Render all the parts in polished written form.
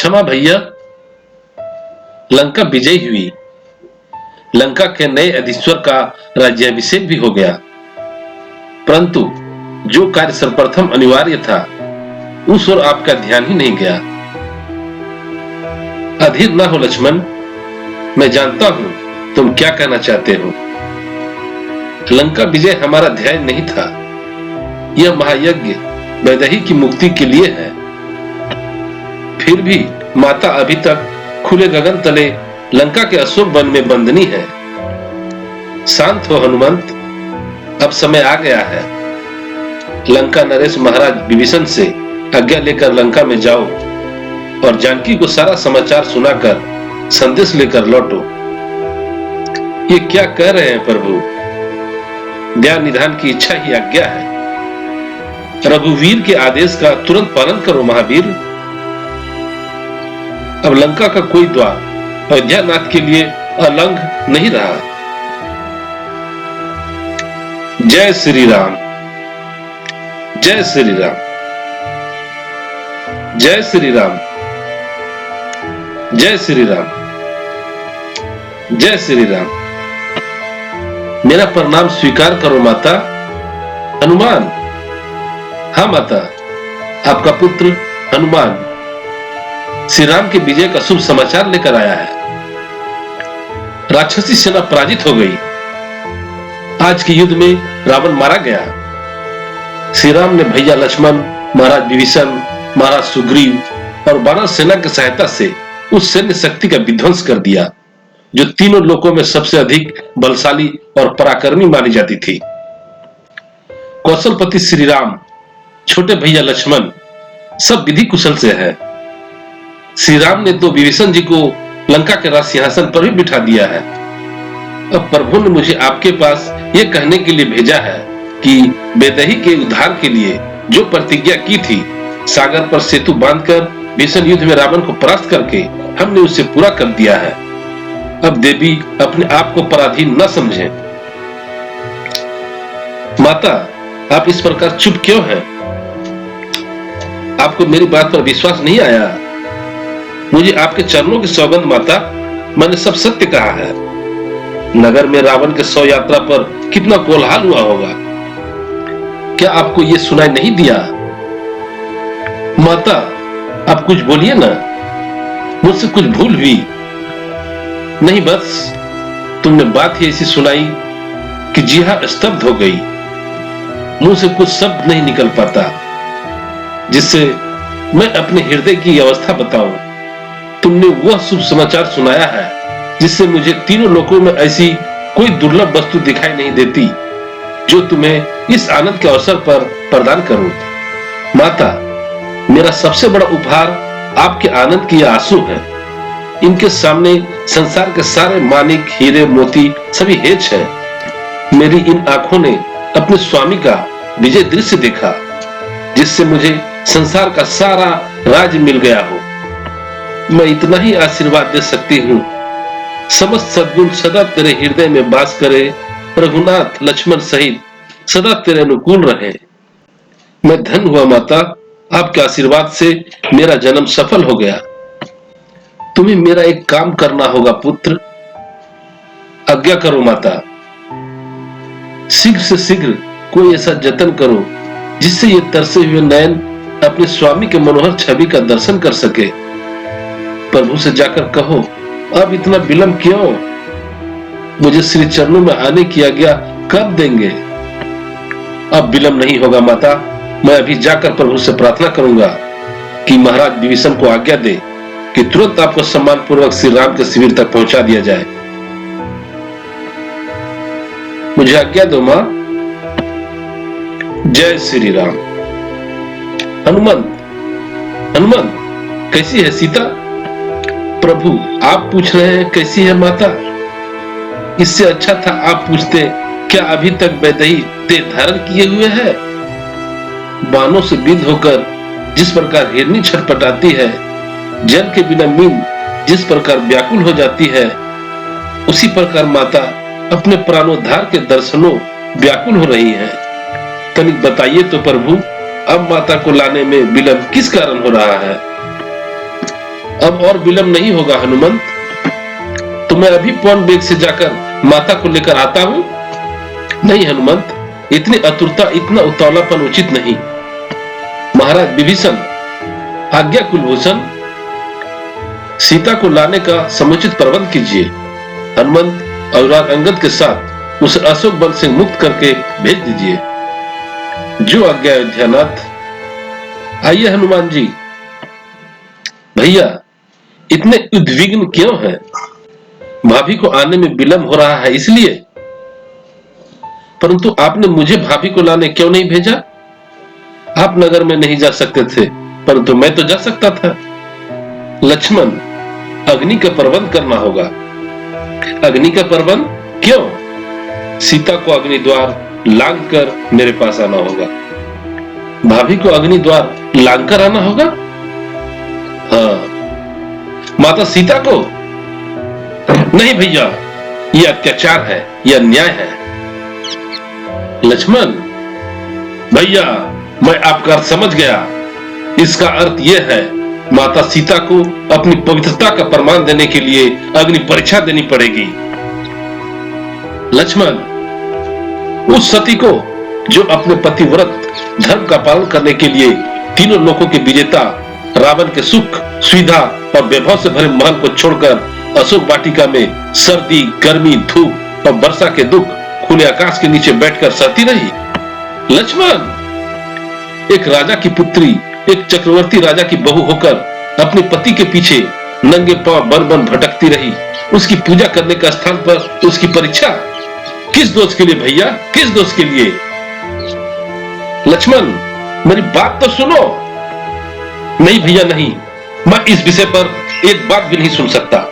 क्षमा भैया। लंका विजयी हुई। लंका के नए अधीश्वर का राज्याभिषेक भी हो गया, परंतु जो कार्य सर्वप्रथम अनिवार्य था उस ओर आपका ध्यान ही नहीं गया। अधीर ना हो लक्ष्मण, मैं जानता हूं तुम क्या कहना चाहते हो। लंका विजय हमारा ध्येय नहीं था। यह महायज्ञ वैदेही की मुक्ति के लिए है। फिर भी माता अभी तक खुले गगन तले लंका के अशोक वन में बंधनी है। शांत हो हनुमंत, अब समय आ गया है। लंका नरेश महाराज विभीषण से आज्ञा लेकर लंका में जाओ और जानकी को सारा समाचार सुनाकर संदेश लेकर लौटो। ये क्या कह रहे हैं प्रभु? ध्यान निधान की इच्छा ही आज्ञा है। रघुवीर के आदेश का तुरंत पालन करो महावीर। अब लंका का कोई द्वार अयोध्यानाथ के लिए अलंघ नहीं रहा। जय श्री राम, जय श्री राम, जय श्री राम, जय श्री राम, जय श्री राम। मेरा प्रणाम स्वीकार करो माता। हनुमान। हाँ माता, आपका पुत्र हनुमान श्री राम के विजय का शुभ समाचार लेकर आया है। राक्षसी सेना पराजित हो गई। आज के युद्ध में रावण मारा गया। श्री राम ने भैया लक्ष्मण, महाराज विभीषण, महाराज सुग्रीव और वानर सेना की सहायता से उस सैन्य शक्ति का विध्वंस कर दिया जो तीनों लोकों में सबसे अधिक बलशाली और पराक्रमी मानी जाती थी। कौशलपति श्री राम, छोटे भैया लक्ष्मण सब विधि कुशल से है। श्री राम ने तो विभीषण जी को लंका के राज सिंहासन पर भी बिठा दिया है। अब प्रभु ने मुझे आपके पास यह कहने के लिए भेजा है कि वैदेही के उद्धार के लिए जो प्रतिज्ञा की थी, सागर पर सेतु बांधकर भीषण युद्ध में रावण को परास्त करके हमने उसे पूरा कर दिया है। अब देवी अपने आप को पराधीन न समझें। माता, आप इस प्रकार चुप क्यों हैं? आपको मेरी बात पर विश्वास नहीं आया? मुझे आपके चरणों की सौगंध माता, मैंने सब सत्य कहा है। नगर में रावण के 100 यात्रा पर कितना कोलाहल हुआ होगा। क्या आपको यह सुनाई नहीं दिया? माता, आप कुछ बोलिए ना, मुझसे कुछ भूल हुई? नहीं, बस तुमने बात ही ऐसी सुनाई कि जिहा स्तब्ध हो गई। मुंह से कुछ शब्द नहीं निकल पाता जिससे मैं अपने हृदय की अवस्था बताऊं। तुमने वह शुभ समाचार सुनाया है जिससे मुझे तीनों लोकों में ऐसी कोई दुर्लभ वस्तु दिखाई नहीं देती जो तुम्हें इस आनंद के अवसर पर प्रदान करूं। माता, मेरा सबसे बड़ा उपहार आपके आनंद की आंसू है। इनके सामने संसार के सारे मानिक, हीरे, मोती सभी हेच हैं। मेरी इन आंखों ने अपने स्वामी का विजय दृश्य देखा जिससे मुझे संसार का सारा राज मिल गया हो। मैं इतना ही आशीर्वाद दे सकती हूँ, समस्त सद्गुण सदा तेरे हृदय में वास करे। रघुनाथ लक्ष्मण सहित सदा तेरे अनुकूल रहे। मैं धन्य हुआ माता, आपके आशीर्वाद से मेरा जन्म सफल हो गया। तुम्हें मेरा एक काम करना होगा पुत्र। आज्ञा करो माता। शीघ्र से शीघ्र कोई ऐसा जतन करो जिससे ये तरसे हुए नयन अपने स्वामी के मनोहर छवि का दर्शन कर सके। प्रभु से जाकर कहो, अब इतना विलंब क्यों? मुझे श्री चरणों में आने की आज्ञा कब देंगे? अब विलंब नहीं होगा माता। मैं अभी जाकर प्रभु से प्रार्थना करूंगा कि महाराज विभीषण को आज्ञा दे कि तुरंत आपको सम्मान पूर्वक श्री राम के शिविर तक पहुंचा दिया जाए। मुझे आज्ञा दो मां। जय श्री राम। हनुमंत, हनुमंत, कैसी है सीता? प्रभु, आप पूछ रहे हैं कैसी है माता? इससे अच्छा था आप पूछते, क्या अभी तक वैदेही देह धारण किए हुए है? बाणों से विद्ध होकर जिस प्रकार हिरनी छटपटाती है, जल के बिना मीन जिस प्रकार व्याकुल हो जाती है, उसी प्रकार माता अपने प्राणोद्धार के दर्शनों व्याकुल हो रही है। तनिक बताइए तो प्रभु, अब माता को लाने में विलंब किस कारण हो रहा है? अब और विलंब नहीं होगा हनुमंत। तो मैं अभी पवन वेग से जाकर माता को लेकर आता हूं। नहीं हनुमंत, इतनी आतुरता, इतना उतावलापन उचित नहीं। महाराज विभीषण, आज्ञा कुलभूषण, सीता को लाने का समुचित प्रबंध कीजिए। हनुमंत अनुराग अंगद के साथ उसे अशोक वन से मुक्त करके भेज दीजिए। जो आज्ञा अयोध्यानाथ। आइए हनुमान जी। भैया, इतने उद्विग्न क्यों हैं? भाभी को आने में विलंब हो रहा है इसलिए? परंतु आपने मुझे भाभी को लाने क्यों नहीं भेजा? आप नगर में नहीं जा सकते थे, परंतु मैं तो जा सकता था। लक्ष्मण, अग्नि का प्रबंध करना होगा। अग्नि का प्रबंध क्यों? सीता को अग्नि द्वार लांग कर मेरे पास आना होगा। भाभी को अग्नि द्वार लांग कर आना होगा? हाँ। माता सीता को? नहीं भैया, यह अत्याचार है, यह अन्याय है। लक्ष्मण, भैया मैं आपका अर्थ समझ गया। इसका अर्थ यह है, माता सीता को अपनी पवित्रता का प्रमाण देने के लिए अग्नि परीक्षा देनी पड़ेगी। लक्ष्मण, उस सती को जो अपने पतिव्रत धर्म का पालन करने के लिए तीनों लोकों के विजेता रावण के सुख, सुविधा और वैभव से भरे महल को छोड़कर अशोक वाटिका में सर्दी, गर्मी, धूप और वर्षा के दुख खुले आकाश के नीचे बैठकर सहती रही। लक्ष्मण, एक राजा की पुत्री, एक चक्रवर्ती राजा की बहू होकर अपने पति के पीछे नंगे पांव वन वन भटकती रही। उसकी पूजा करने का स्थान पर उसकी परीक्षा? किस दोष के लिए भैया, किस दोष के लिए? लक्ष्मण, मेरी बात तो सुनो। नहीं भैया नहीं, मैं इस विषय पर एक बात भी नहीं सुन सकता।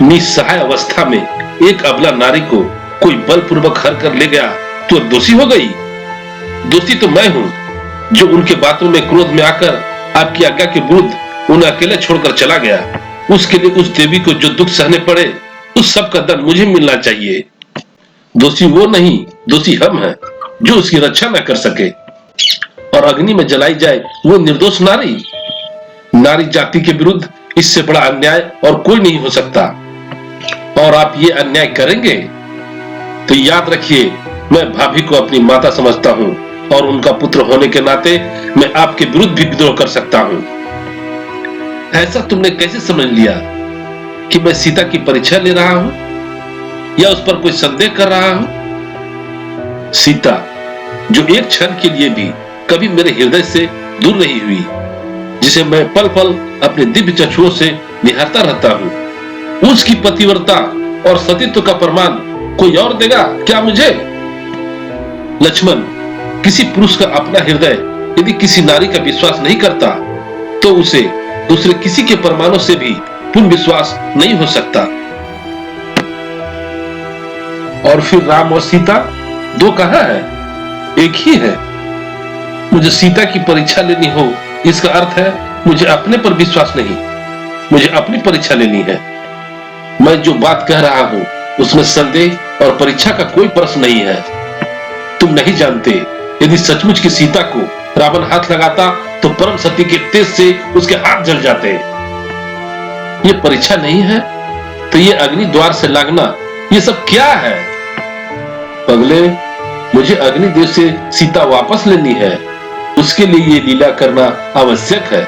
निस्सहाय अवस्था में एक अबला नारी को कोई बलपूर्वक हर कर ले गया तो दोषी हो गई। दोषी तो मैं हूं, जो उनके बातों में क्रोध में आकर आपकी आज्ञा के विरुद्ध उन्हें अकेले छोड़कर चला गया। उसके लिए उस देवी को जो दुख सहने पड़े, उस सब का दंड मुझे मिलना चाहिए। दोषी वो नहीं, दोषी हम हैं, जो उसकी रक्षा न कर सके। और अग्नि में जलाई जाए वो निर्दोष नारी। नारी जाति के विरुद्ध इससे बड़ा अन्याय और कोई नहीं हो सकता। और आप ये अन्याय करेंगे तो याद रखिए, मैं भाभी को अपनी माता समझता हूं और उनका पुत्र होने के नाते मैं आपके विरुद्ध भी विद्रोह कर सकता हूं। ऐसा तुमने कैसे समझ लिया कि मैं सीता की परीक्षा ले रहा हूं या उस पर कोई संदेह कर रहा हूं? सीता, जो एक क्षण के लिए भी कभी मेरे हृदय से दूर नहीं हुई, जिसे मैं पल पल अपने दिव्य चक्षुओं से निहारता रहता हूं, उसकी पतिव्रता और सतीत्व का प्रमाण कोई और देगा क्या मुझे? लक्ष्मण, किसी पुरुष का अपना हृदय यदि किसी नारी का विश्वास नहीं करता, तो उसे दूसरे किसी के प्रमाणों से भी पूर्ण विश्वास नहीं हो सकता। और फिर राम और सीता दो कहां है? एक ही है। मुझे सीता की परीक्षा लेनी हो, इसका अर्थ है मुझे अपने पर विश्वास नहीं, मुझे अपनी परीक्षा लेनी है। मैं जो बात कह रहा हूं उसमें संदेह और परीक्षा का कोई प्रश्न नहीं है। तुम नहीं जानते, यदि सचमुच की सीता को रावण हाथ लगाता तो परम सती के तेज से उसके हाथ जल जाते। ये परीक्षा नहीं है तो ये अग्नि द्वार से लागना, ये सब क्या है? पगले, मुझे अग्निदेव से सीता वापस लेनी है। उसके लिए ये लीला करना आवश्यक है।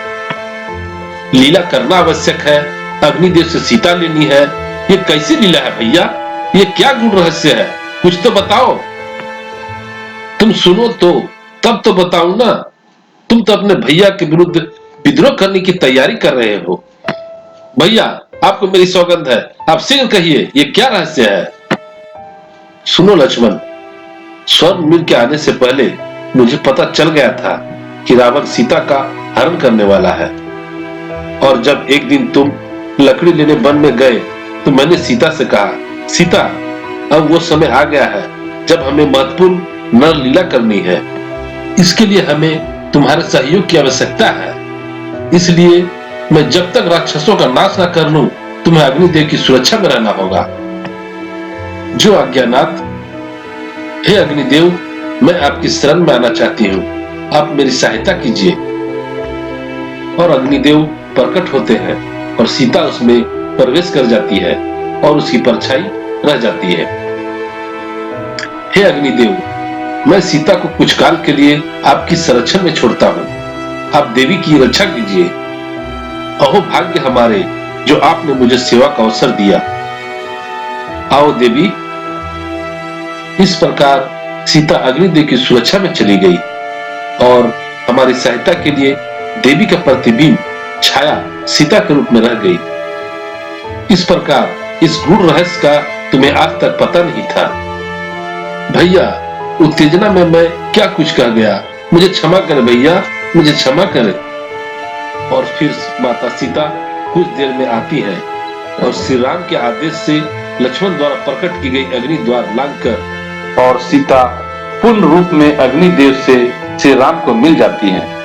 लीला करना आवश्यक है, अग्निदेव से सीता लेनी है। ये कैसी लीला है भैया? ये क्या गूढ़ रहस्य है? कुछ तो बताओ। तुम सुनो तो तब तो बताऊं ना। तुम तो अपने भैया के विरुद्ध विद्रोह करने की तैयारी कर रहे हो। भैया, आपको मेरी सौगंध है, आप शीघ्र कहिए, ये क्या रहस्य है? सुनो लक्ष्मण, स्वर्ण मिल के आने से पहले मुझे पता चल गया था कि रावण सीता का हरण करने वाला है। और जब एक दिन तुम लकड़ी लेने वन में गए तो मैंने सीता से कहा, सीता, अब वो समय आ गया है जब हमें महत्वपूर्ण नर लीला करनी है। इसके लिए हमें तुम्हारे सहयोग की आवश्यकता है। इसलिए मैं जब तक राक्षसों का नाश न कर लूं, तुम्हें अग्निदेव की सुरक्षा में रहना होगा। जो आज्ञानाथ। हे और अग्निदेव प्रकट होते हैं और सीता उसमें प्रवेश कर जाती है और उसकी परछाई रह जाती है। हे अग्निदेव, मैं सीता को कुछ काल के लिए आपकी संरक्षण में छोड़ता हूँ। आप देवी की रक्षा कीजिए। अहो भाग्य हमारे, जो आपने मुझे सेवा का अवसर दिया। आओ देवी। इस प्रकार सीता अग्निदेव की सुरक्षा में चली गई और हमारी सहायता के लिए देवी का प्रतिबिंब छाया सीता के रूप में रह गई। इस प्रकार इस गूढ़ रहस्य का तुम्हें आज तक पता नहीं था। भैया, उत्तेजना में मैं क्या कुछ कह गया, मुझे क्षमा कर भैया, मुझे क्षमा कर। और फिर माता सीता कुछ देर में आती हैं और श्री राम के आदेश से लक्ष्मण द्वारा प्रकट की गई अग्नि द्वार लांघकर और सीता पूर्ण रूप में अग्निदेव से श्री राम को मिल जाती हैं।